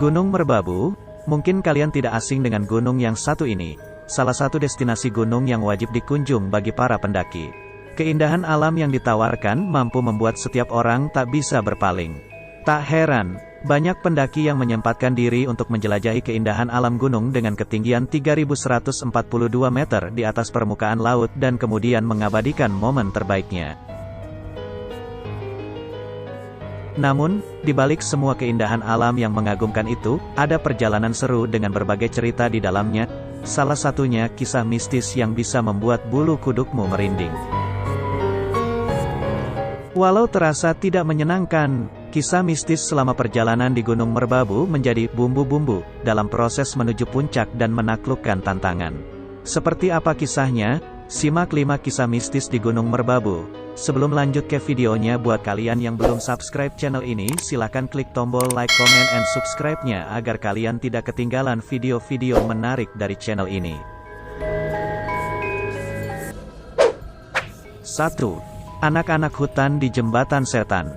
Gunung Merbabu, mungkin kalian tidak asing dengan gunung yang satu ini, salah satu destinasi gunung yang wajib dikunjung bagi para pendaki. Keindahan alam yang ditawarkan mampu membuat setiap orang tak bisa berpaling. Tak heran, banyak pendaki yang menyempatkan diri untuk menjelajahi keindahan alam gunung dengan ketinggian 3.142 meter di atas permukaan laut dan kemudian mengabadikan momen terbaiknya. Namun, di balik semua keindahan alam yang mengagumkan itu, ada perjalanan seru dengan berbagai cerita di dalamnya, salah satunya kisah mistis yang bisa membuat bulu kudukmu merinding. Walau terasa tidak menyenangkan, kisah mistis selama perjalanan di Gunung Merbabu menjadi bumbu-bumbu dalam proses menuju puncak dan menaklukkan tantangan. Seperti apa kisahnya? Simak 5 kisah mistis di Gunung Merbabu. Sebelum lanjut ke videonya, buat kalian yang belum subscribe channel ini, silakan klik tombol like, comment, and subscribe-nya agar kalian tidak ketinggalan video-video menarik dari channel ini. 1. Anak-anak hutan di Jembatan Setan.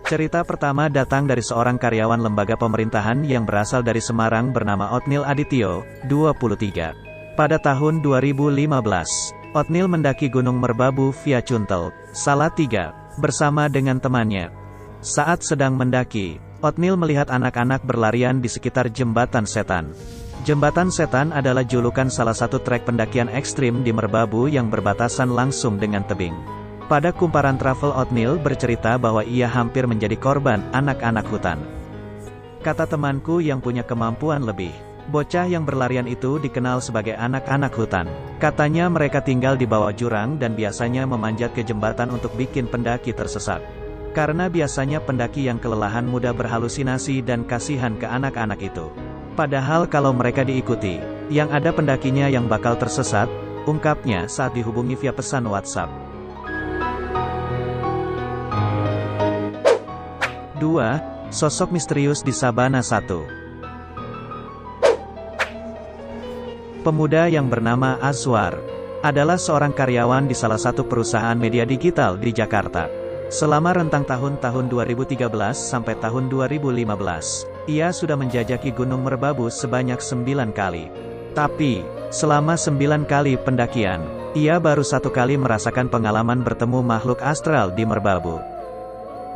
Cerita pertama datang dari seorang karyawan lembaga pemerintahan yang berasal dari Semarang bernama Otnil Adityo, 23. Pada tahun 2015, Otnil mendaki Gunung Merbabu via Cuntel, Salatiga, bersama dengan temannya. Saat sedang mendaki, Otnil melihat anak-anak berlarian di sekitar Jembatan Setan. Jembatan Setan adalah julukan salah satu trek pendakian ekstrim di Merbabu yang berbatasan langsung dengan tebing. Pada kumparan travel, Otnil bercerita bahwa ia hampir menjadi korban anak-anak hutan. Kata temanku yang punya kemampuan lebih, bocah yang berlarian itu dikenal sebagai anak-anak hutan. Katanya mereka tinggal di bawah jurang dan biasanya memanjat ke jembatan untuk bikin pendaki tersesat. Karena biasanya pendaki yang kelelahan mudah berhalusinasi dan kasihan ke anak-anak itu. Padahal kalau mereka diikuti, yang ada pendakinya yang bakal tersesat, ungkapnya saat dihubungi via pesan WhatsApp. 2. Sosok misterius di Sabana 1. Pemuda yang bernama Azwar adalah seorang karyawan di salah satu perusahaan media digital di Jakarta. Selama rentang tahun-tahun 2013 sampai tahun 2015, ia sudah menjajaki Gunung Merbabu sebanyak 9 kali. Tapi, selama 9 kali pendakian, ia baru 1 kali merasakan pengalaman bertemu makhluk astral di Merbabu.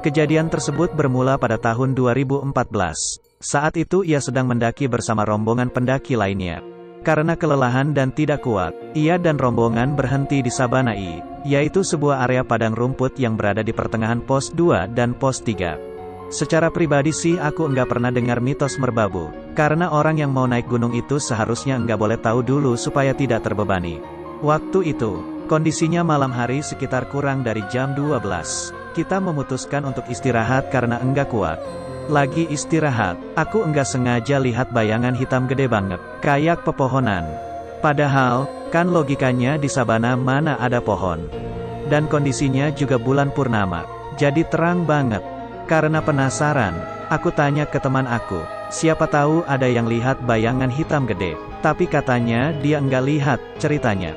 Kejadian tersebut bermula pada tahun 2014. Saat itu ia sedang mendaki bersama rombongan pendaki lainnya. Karena kelelahan dan tidak kuat, ia dan rombongan berhenti di Sabana I, yaitu sebuah area padang rumput yang berada di pertengahan pos 2 dan pos 3. Secara pribadi sih aku enggak pernah dengar mitos Merbabu, karena orang yang mau naik gunung itu seharusnya enggak boleh tahu dulu supaya tidak terbebani. Waktu itu, kondisinya malam hari sekitar kurang dari jam 12. Kita memutuskan untuk istirahat karena enggak kuat. Lagi istirahat, aku enggak sengaja lihat bayangan hitam gede banget, kayak pepohonan. Padahal, kan logikanya di sabana mana ada pohon. Dan kondisinya juga bulan purnama, jadi terang banget. Karena penasaran, aku tanya ke teman aku, siapa tahu ada yang lihat bayangan hitam gede. Tapi katanya dia enggak lihat, ceritanya.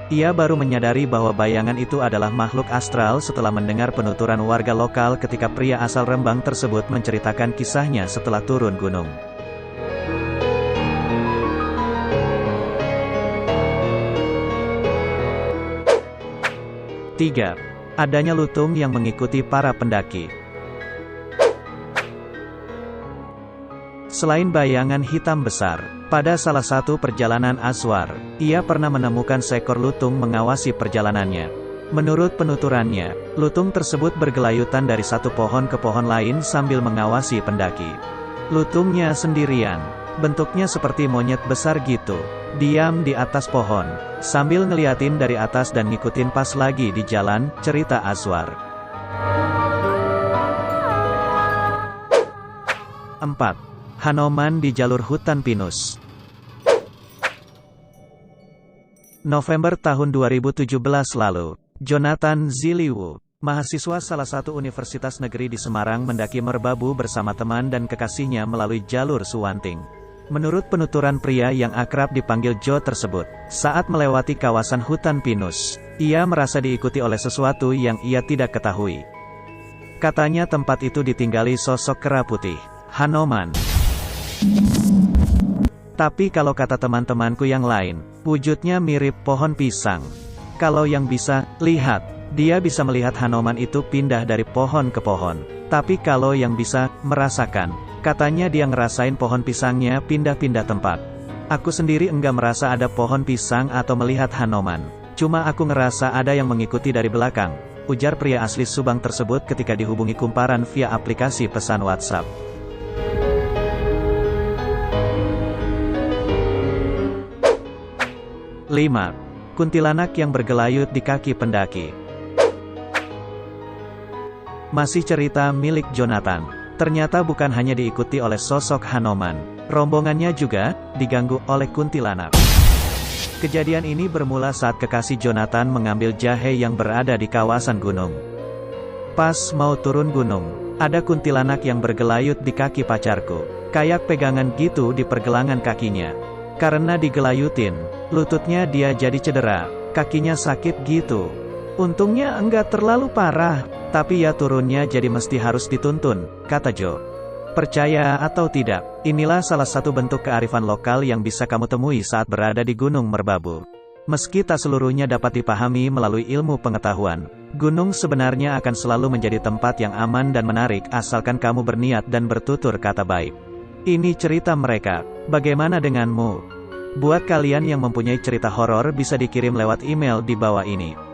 Ia baru menyadari bahwa bayangan itu adalah makhluk astral setelah mendengar penuturan warga lokal ketika pria asal Rembang tersebut menceritakan kisahnya setelah turun gunung. Tiga. Adanya lutung yang mengikuti para pendaki. Selain bayangan hitam besar, pada salah satu perjalanan Azwar, ia pernah menemukan seekor lutung mengawasi perjalanannya. Menurut penuturannya, lutung tersebut bergelayutan dari satu pohon ke pohon lain sambil mengawasi pendaki. Lutungnya sendirian, bentuknya seperti monyet besar gitu, diam di atas pohon, sambil ngeliatin dari atas dan ngikutin pas lagi di jalan, cerita Azwar. 4. Hanoman di jalur hutan pinus. November tahun 2017 lalu, Jonathan Ziliwu, mahasiswa salah satu universitas negeri di Semarang mendaki Merbabu bersama teman dan kekasihnya melalui jalur Suwanting. Menurut penuturan pria yang akrab dipanggil Jo tersebut, saat melewati kawasan hutan pinus, ia merasa diikuti oleh sesuatu yang ia tidak ketahui. Katanya tempat itu ditinggali sosok kera putih. Hanoman. Tapi kalau kata teman-temanku yang lain, wujudnya mirip pohon pisang. Kalau yang bisa, lihat, dia bisa melihat Hanoman itu pindah dari pohon ke pohon. Tapi kalau yang bisa, merasakan, katanya dia ngerasain pohon pisangnya pindah-pindah tempat. Aku sendiri enggak merasa ada pohon pisang atau melihat Hanoman. Cuma aku ngerasa ada yang mengikuti dari belakang, ujar pria asli Subang tersebut ketika dihubungi kumparan via aplikasi pesan WhatsApp. 5. Kuntilanak yang bergelayut di kaki pendaki. Masih cerita milik Jonathan. Ternyata bukan hanya diikuti oleh sosok Hanoman, rombongannya juga diganggu oleh kuntilanak. Kejadian ini bermula saat kekasih Jonathan mengambil jahe yang berada di kawasan gunung. Pas mau turun gunung, ada kuntilanak yang bergelayut di kaki pacarku. Kayak pegangan gitu di pergelangan kakinya. Karena digelayutin, lututnya dia jadi cedera, kakinya sakit gitu. Untungnya enggak terlalu parah, tapi ya turunnya jadi mesti harus dituntun, kata Jo. Percaya atau tidak, inilah salah satu bentuk kearifan lokal yang bisa kamu temui saat berada di Gunung Merbabu. Meski tak seluruhnya dapat dipahami melalui ilmu pengetahuan, gunung sebenarnya akan selalu menjadi tempat yang aman dan menarik asalkan kamu berniat dan bertutur kata baik. Ini cerita mereka, bagaimana denganmu? Buat kalian yang mempunyai cerita horor bisa dikirim lewat email di bawah ini.